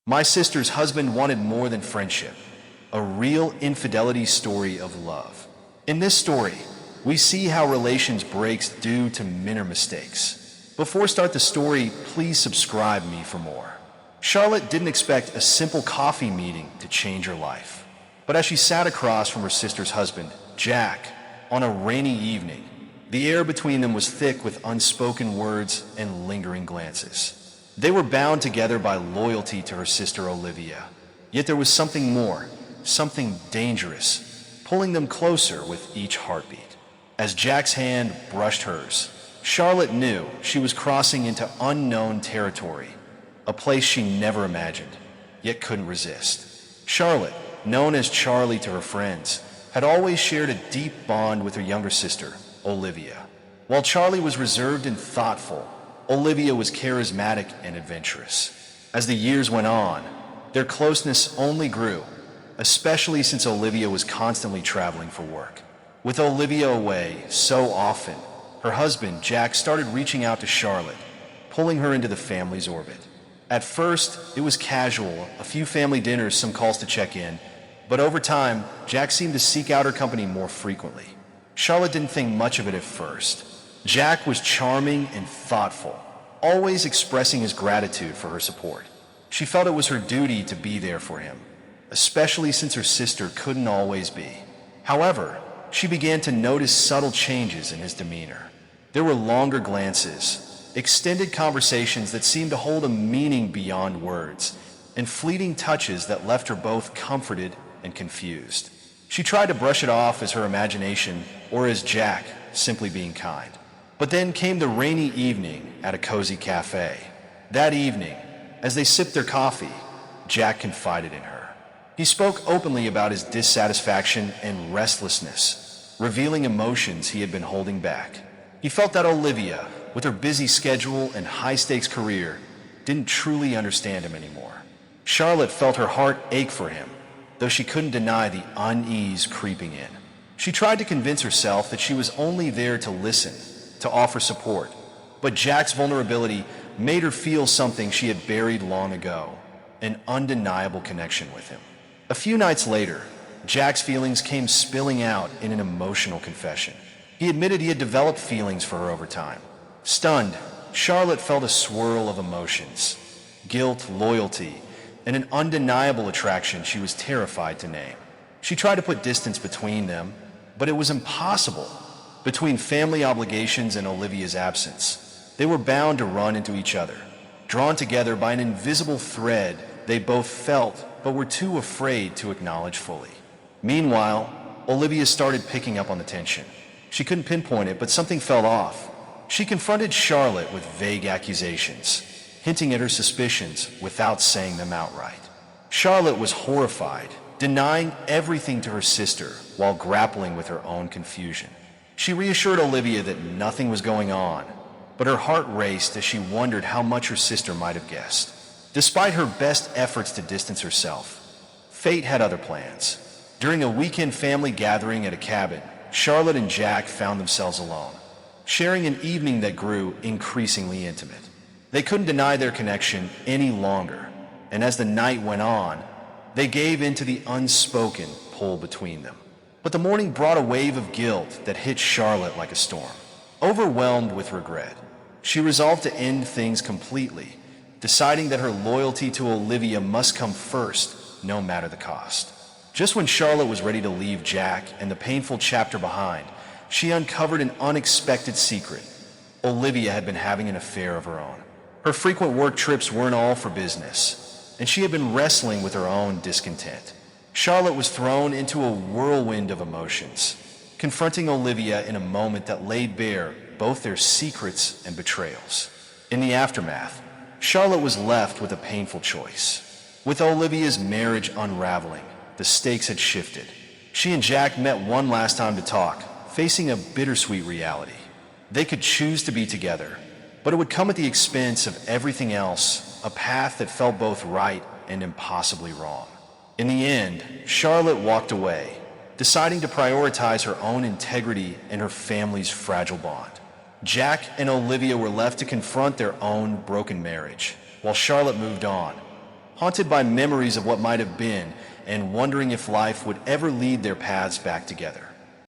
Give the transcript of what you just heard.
My sister's husband wanted more than friendship, a real infidelity story of love. In this story, we see how relations breaks due to minor mistakes. Before start the story, please subscribe me for more. Charlotte didn't expect a simple coffee meeting to change her life. But as she sat across from her sister's husband, Jack, on a rainy evening, the air between them was thick with unspoken words and lingering glances. They were bound together by loyalty to her sister Olivia. Yet there was something more, something dangerous, pulling them closer with each heartbeat. As Jack's hand brushed hers, Charlotte knew she was crossing into unknown territory, a place she never imagined, yet couldn't resist. Charlotte, known as Charlie to her friends, had always shared a deep bond with her younger sister, Olivia. While Charlie was reserved and thoughtful, Olivia was charismatic and adventurous. As the years went on, their closeness only grew, especially since Olivia was constantly traveling for work. With Olivia away so often, her husband, Jack, started reaching out to Charlotte, pulling her into the family's orbit. At first, it was casual, a few family dinners, some calls to check in, but over time, Jack seemed to seek out her company more frequently. Charlotte didn't think much of it at first. Jack was charming and thoughtful, always expressing his gratitude for her support. She felt it was her duty to be there for him, especially since her sister couldn't always be. However, she began to notice subtle changes in his demeanor. There were longer glances, extended conversations that seemed to hold a meaning beyond words, and fleeting touches that left her both comforted and confused. She tried to brush it off as her imagination or as Jack simply being kind. But then came the rainy evening at a cozy cafe. That evening, as they sipped their coffee, Jack confided in her. He spoke openly about his dissatisfaction and restlessness, revealing emotions he had been holding back. He felt that Olivia, with her busy schedule and high-stakes career, didn't truly understand him anymore. Charlotte felt her heart ache for him, though she couldn't deny the unease creeping in. She tried to convince herself that she was only there to listen, to offer support, but Jack's vulnerability made her feel something she had buried long ago, an undeniable connection with him. A few nights later, Jack's feelings came spilling out in an emotional confession. He admitted he had developed feelings for her over time. Stunned, Charlotte felt a swirl of emotions, guilt, loyalty, and an undeniable attraction she was terrified to name. She tried to put distance between them, but it was impossible. Between family obligations and Olivia's absence, they were bound to run into each other, drawn together by an invisible thread they both felt but were too afraid to acknowledge fully. Meanwhile, Olivia started picking up on the tension. She couldn't pinpoint it, but something felt off. She confronted Charlotte with vague accusations, hinting at her suspicions without saying them outright. Charlotte was horrified, denying everything to her sister while grappling with her own confusion. She reassured Olivia that nothing was going on, but her heart raced as she wondered how much her sister might have guessed. Despite her best efforts to distance herself, fate had other plans. During a weekend family gathering at a cabin, Charlotte and Jack found themselves alone, sharing an evening that grew increasingly intimate. They couldn't deny their connection any longer, and as the night went on, they gave in to the unspoken pull between them. But the morning brought a wave of guilt that hit Charlotte like a storm. Overwhelmed with regret, she resolved to end things completely, deciding that her loyalty to Olivia must come first, no matter the cost. Just when Charlotte was ready to leave Jack and the painful chapter behind, she uncovered an unexpected secret. Olivia had been having an affair of her own. Her frequent work trips weren't all for business, and she had been wrestling with her own discontent. Charlotte was thrown into a whirlwind of emotions, confronting Olivia in a moment that laid bare both their secrets and betrayals. In the aftermath, Charlotte was left with a painful choice. With Olivia's marriage unraveling, the stakes had shifted. She and Jack met one last time to talk, facing a bittersweet reality. They could choose to be together, but it would come at the expense of everything else, a path that felt both right and impossibly wrong. In the end, Charlotte walked away, deciding to prioritize her own integrity and her family's fragile bond. Jack and Olivia were left to confront their own broken marriage, while Charlotte moved on, haunted by memories of what might have been and wondering if life would ever lead their paths back together.